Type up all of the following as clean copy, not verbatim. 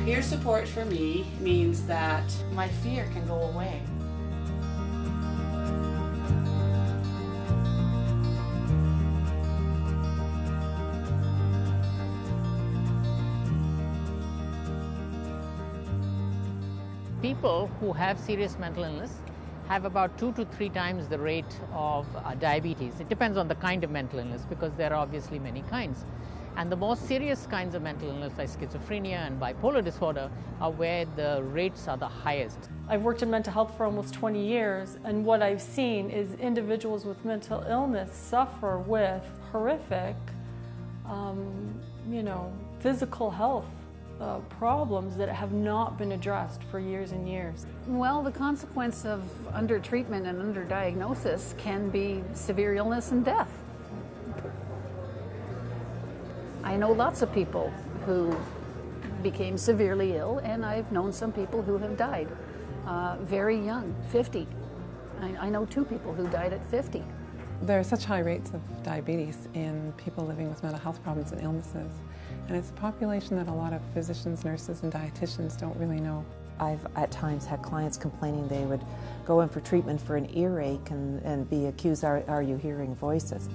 Peer support for me means that my fear can go away. People who have serious mental illness have about 2 to 3 times the rate of diabetes. It depends on the kind of mental illness, because there are obviously many kinds. And the most serious kinds of mental illness, like schizophrenia and bipolar disorder, are where the rates are the highest. I've worked in mental health for almost 20 years, and what I've seen is individuals with mental illness suffer with horrific, physical health problems that have not been addressed for years and years. Well, the consequence of undertreatment and underdiagnosis can be severe illness and death. I know lots of people who became severely ill, and I've known some people who have died very young, 50. I know 2 people who died at 50. There are such high rates of diabetes in people living with mental health problems and illnesses, and it's a population that a lot of physicians, nurses, and dietitians don't really know. I've at times had clients complaining they would go in for treatment for an earache and be accused, are you hearing voices?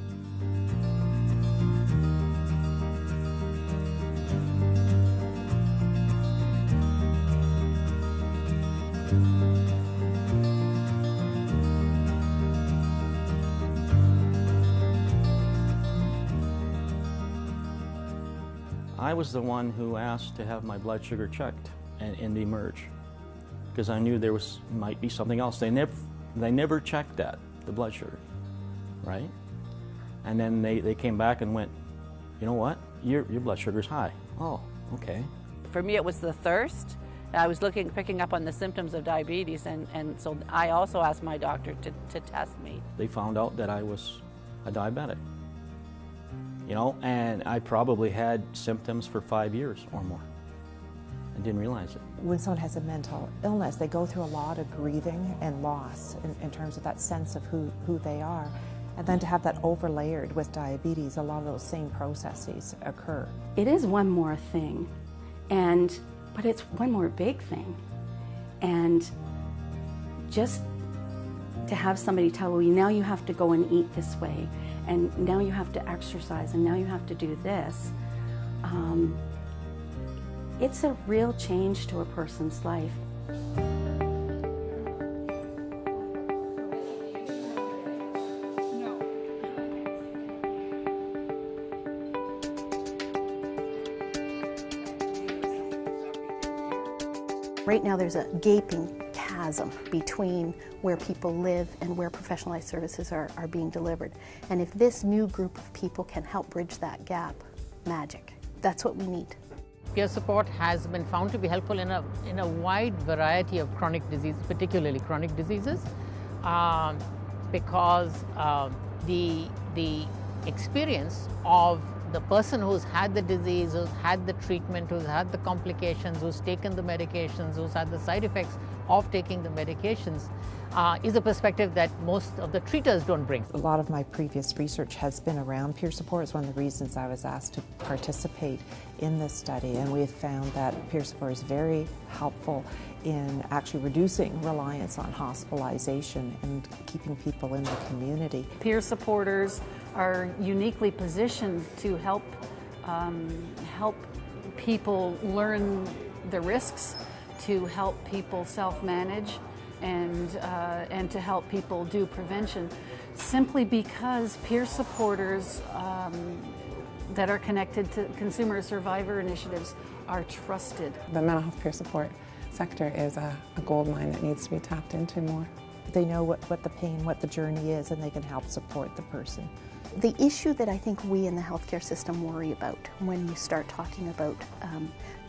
I was the one who asked to have my blood sugar checked in the Emerge, because I knew there might be something else. They never checked that, the blood sugar, right? And then they came back and went, you know what, your blood sugar's high. Oh, okay. For me, it was the thirst. I was picking up on the symptoms of diabetes, and so I also asked my doctor to test me. They found out that I was a diabetic. And I probably had symptoms for 5 years or more. I didn't realize it. When someone has a mental illness, they go through a lot of grieving and loss in terms of that sense of who they are. And then to have that overlayered with diabetes, a lot of those same processes occur. It is one more thing, but it's one more big thing. And just to have somebody tell you, now you have to go and eat this way, and now you have to exercise, and now you have to do this. It's a real change to a person's life. Right now there's a gaping chasm between where people live and where professionalized services are being delivered. And if this new group of people can help bridge that gap, magic. That's what we need. Peer support has been found to be helpful in a wide variety of chronic diseases, particularly chronic diseases, because the experience of the person who's had the disease, who's had the treatment, who's had the complications, who's taken the medications, who's had the side effects of taking the medications, is a perspective that most of the treaters don't bring. A lot of my previous research has been around peer support. It's one of the reasons I was asked to participate in this study, and we have found that peer support is very helpful in actually reducing reliance on hospitalization and keeping people in the community. Peer supporters are uniquely positioned to help people learn the risks, to help people self-manage, and to help people do prevention, simply because peer supporters that are connected to consumer survivor initiatives are trusted. The mental health peer support sector is a gold mine that needs to be tapped into more. They know what the pain, what the journey is, and they can help support the person. The issue that I think we in the healthcare system worry about when you start talking about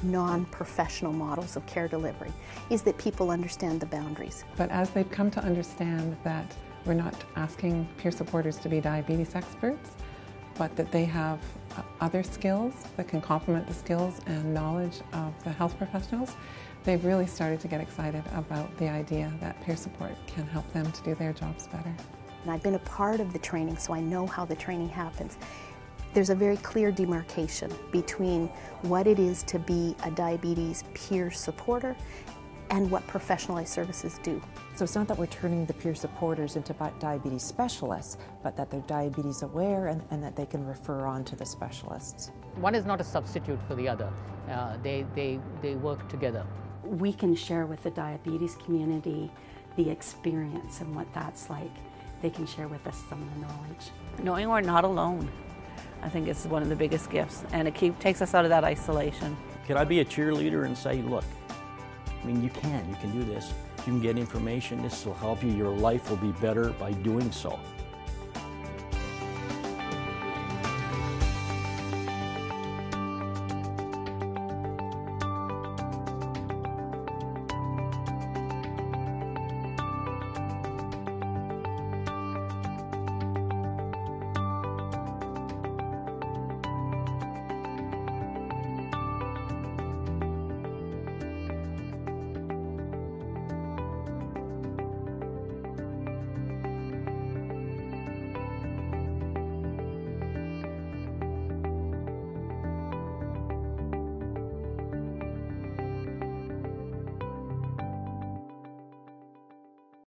non-professional models of care delivery is that people understand the boundaries. But as they've come to understand that we're not asking peer supporters to be diabetes experts, but that they have other skills that can complement the skills and knowledge of the health professionals, they've really started to get excited about the idea that peer support can help them to do their jobs better. And I've been a part of the training, so I know how the training happens. There's a very clear demarcation between what it is to be a diabetes peer supporter and what professionalized services do. So it's not that we're turning the peer supporters into diabetes specialists, but that they're diabetes aware and that they can refer on to the specialists. One is not a substitute for the other. They work together. We can share with the diabetes community the experience and what that's like. They can share with us some of the knowledge. Knowing we're not alone, I think it's one of the biggest gifts, and it takes us out of that isolation. Could I be a cheerleader and say, look, I mean, you can do this. You can get information, this will help you, your life will be better by doing so.